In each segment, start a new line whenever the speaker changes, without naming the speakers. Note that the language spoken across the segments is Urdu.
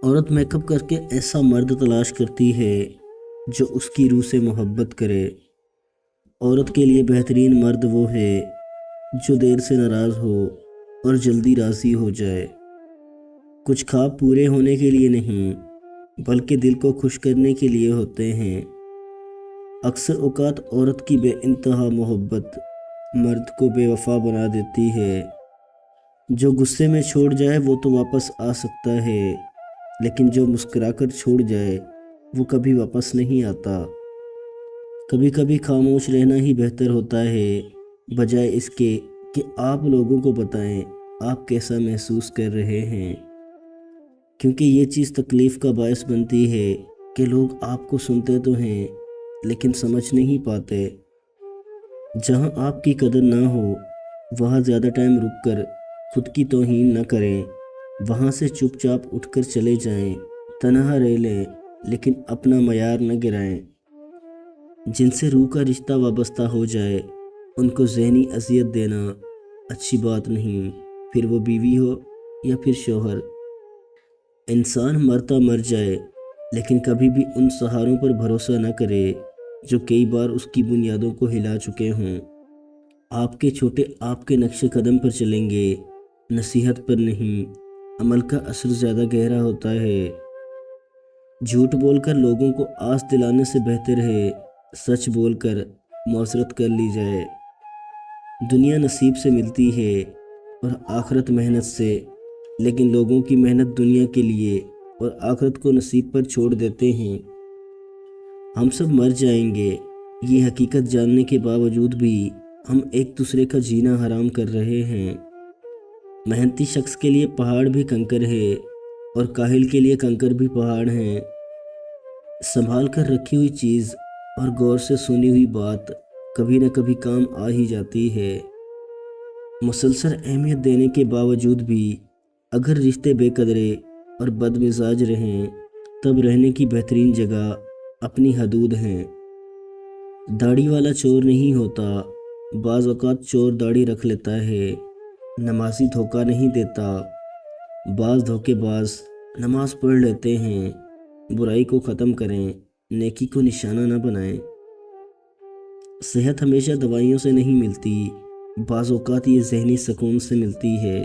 عورت میک اپ کر کے ایسا مرد تلاش کرتی ہے جو اس کی روح سے محبت کرے۔ عورت کے لیے بہترین مرد وہ ہے جو دیر سے ناراض ہو اور جلدی راضی ہو جائے۔ کچھ خواب پورے ہونے کے لیے نہیں بلکہ دل کو خوش کرنے کے لیے ہوتے ہیں۔ اکثر اوقات عورت کی بے انتہا محبت مرد کو بے وفا بنا دیتی ہے۔ جو غصے میں چھوڑ جائے وہ تو واپس آ سکتا ہے، لیکن جو مسکرا کر چھوڑ جائے وہ کبھی واپس نہیں آتا۔ کبھی کبھی خاموش رہنا ہی بہتر ہوتا ہے، بجائے اس کے کہ آپ لوگوں کو بتائیں آپ کیسا محسوس کر رہے ہیں، کیونکہ یہ چیز تکلیف کا باعث بنتی ہے کہ لوگ آپ کو سنتے تو ہیں لیکن سمجھ نہیں پاتے۔ جہاں آپ کی قدر نہ ہو وہاں زیادہ ٹائم رک کر خود کی توہین نہ کریں، وہاں سے چپ چاپ اٹھ کر چلے جائیں، تنہا رہ لیں لیکن اپنا معیار نہ گرائیں۔ جن سے روح کا رشتہ وابستہ ہو جائے ان کو ذہنی اذیت دینا اچھی بات نہیں، پھر وہ بیوی ہو یا پھر شوہر۔ انسان مرتا مر جائے لیکن کبھی بھی ان سہاروں پر بھروسہ نہ کرے جو کئی بار اس کی بنیادوں کو ہلا چکے ہوں۔ آپ کے چھوٹے آپ کے نقش قدم پر چلیں گے، نصیحت پر نہیں۔ عمل کا اثر زیادہ گہرا ہوتا ہے۔ جھوٹ بول کر لوگوں کو آس دلانے سے بہتر ہے سچ بول کر معذرت کر لی جائے۔ دنیا نصیب سے ملتی ہے اور آخرت محنت سے، لیکن لوگوں کی محنت دنیا کے لیے اور آخرت کو نصیب پر چھوڑ دیتے ہیں۔ ہم سب مر جائیں گے، یہ حقیقت جاننے کے باوجود بھی ہم ایک دوسرے کا جینا حرام کر رہے ہیں۔ محنتی شخص کے لیے پہاڑ بھی کنکر ہے اور کاہل کے لیے کنکر بھی پہاڑ ہیں۔ سنبھال کر رکھی ہوئی چیز اور غور سے سنی ہوئی بات کبھی نہ کبھی کام آ ہی جاتی ہے۔ مسلسل اہمیت دینے کے باوجود بھی اگر رشتے بے قدرے اور بد مزاج رہیں تب رہنے کی بہترین جگہ اپنی حدود ہیں۔ داڑھی والا چور نہیں ہوتا، بعض اوقات چور داڑھی رکھ لیتا ہے۔ نمازی دھوکہ نہیں دیتا، بعض دھوکے باز نماز پڑھ لیتے ہیں۔ برائی کو ختم کریں، نیکی کو نشانہ نہ بنائیں۔ صحت ہمیشہ دوائیوں سے نہیں ملتی، بعض اوقات یہ ذہنی سکون سے ملتی ہے،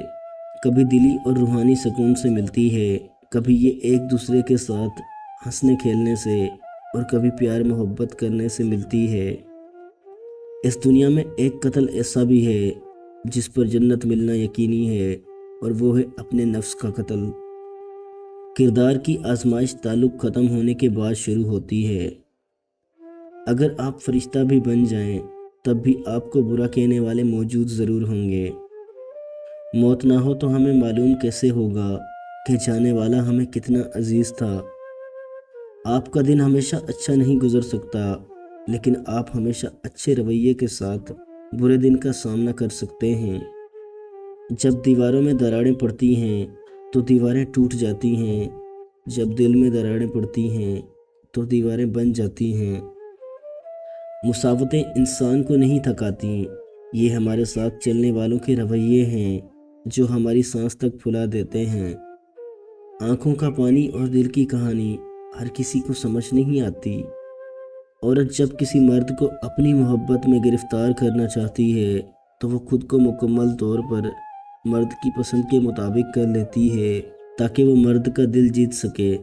کبھی دلی اور روحانی سکون سے ملتی ہے، کبھی یہ ایک دوسرے کے ساتھ ہنسنے کھیلنے سے اور کبھی پیار محبت کرنے سے ملتی ہے۔ اس دنیا میں ایک قتل ایسا بھی ہے جس پر جنت ملنا یقینی ہے، اور وہ ہے اپنے نفس کا قتل۔ کردار کی آزمائش تعلق ختم ہونے کے بعد شروع ہوتی ہے۔ اگر آپ فرشتہ بھی بن جائیں تب بھی آپ کو برا کہنے والے موجود ضرور ہوں گے۔ موت نہ ہو تو ہمیں معلوم کیسے ہوگا کہ جانے والا ہمیں کتنا عزیز تھا۔ آپ کا دن ہمیشہ اچھا نہیں گزر سکتا، لیکن آپ ہمیشہ اچھے رویے کے ساتھ برے دن کا سامنا کر سکتے ہیں۔ جب دیواروں میں دراڑیں پڑتی ہیں تو دیواریں ٹوٹ جاتی ہیں، جب دل میں دراڑیں پڑتی ہیں تو دیواریں بن جاتی ہیں۔ مساوتیں انسان کو نہیں تھکاتی، یہ ہمارے ساتھ چلنے والوں کے رویے ہیں جو ہماری سانس تک پھلا دیتے ہیں۔ آنکھوں کا پانی اور دل کی کہانی ہر کسی کو سمجھ نہیں آتی۔ عورت جب کسی مرد کو اپنی محبت میں گرفتار کرنا چاہتی ہے تو وہ خود کو مکمل طور پر مرد کی پسند کے مطابق کر لیتی ہے تاکہ وہ مرد کا دل جیت سکے۔